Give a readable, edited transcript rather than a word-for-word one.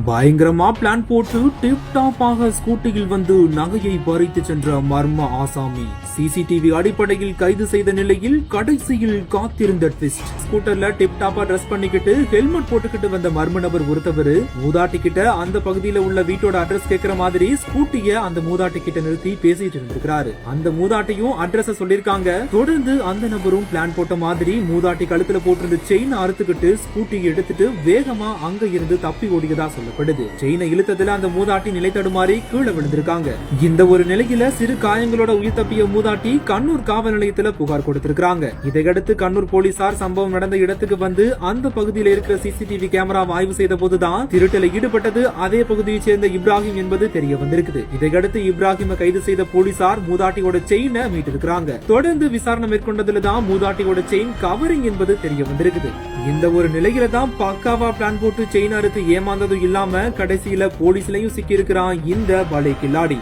பயங்கரமா பிளான் போட்டு டிப் டாப்பாக ஸ்கூட்டியில் வந்து நகையை பறித்து சென்ற மர்ம ஆசாமி சிசிடிவி அடிப்படையில் கைது செய்த நிலையில் கடைசியில் காத்திருந்த ட்விஸ்ட். ஸ்கூட்டர்ல டிப் டாப்பா ட்ரெஸ் பண்ணிக்கிட்டு ஹெல்மெட் போட்டுக்கிட்டு வந்த மர்ம நபர் ஒருத்தவர் மூதாட்டி கிட்ட அந்த பகுதியில உள்ள வீட்டோட அட்ரஸ் கேட்கிற மாதிரி ஸ்கூட்டிய அந்த மூதாட்டி கிட்ட நிறுத்தி பேசிட்டு இருந்திருக்காரு. அந்த மூதாட்டியும் அட்ரஸ் சொல்லிருக்காங்க. தொடர்ந்து அந்த நபரும் பிளான் போட்ட மாதிரி மூதாட்டி கழுத்துல போட்டிருந்த செயின் அறுத்துக்கிட்டு ஸ்கூட்டியை எடுத்துட்டு வேகமா அங்க இருந்து தப்பி ஓடியதா சொல்லப்படுது. செயினை இழுத்ததுல அந்த மூதாட்டி நிலை தடுமாறி கீழே விழுந்திருக்காங்க. இந்த ஒரு நிலையில சிறு காயங்களோட உயிர் தப்பிய மூதாட்டி கண்ணூர் காவல் நிலையத்துல புகார் கொடுத்திருக்காங்க. இதையடுத்து கண்ணூர் போலீசார் சம்பவம் நடந்த இடத்துக்கு வந்து அந்த பகுதியில் இருக்கிற சிசிடிவி கேமராவை ஆய்வு செய்த போதுதான் திருட்டில் ஈடுபட்டது அதே பகுதியை சேர்ந்த இப்ராஹிம் என்பது தெரிய வந்திருக்குது. இதையடுத்து இப்ராஹிமை கைது செய்த போலீசார் மூதாட்டியோட செயினை மீட்டிருக்காங்க. தொடர்ந்து விசாரணை மேற்கொண்டதுல தான் மூதாட்டியோட செயின் கவரிங் என்பது தெரிய வந்திருக்குது. இந்த ஒரு நிலையில தான் பக்காவா பிளான் போட்டு செயின் அறுத்து ஏமாந்ததும் இல்லாம கடைசியில போலீஸ்லயும் சிக்கி இருக்கிறான் இந்த பலே கில்லாடி.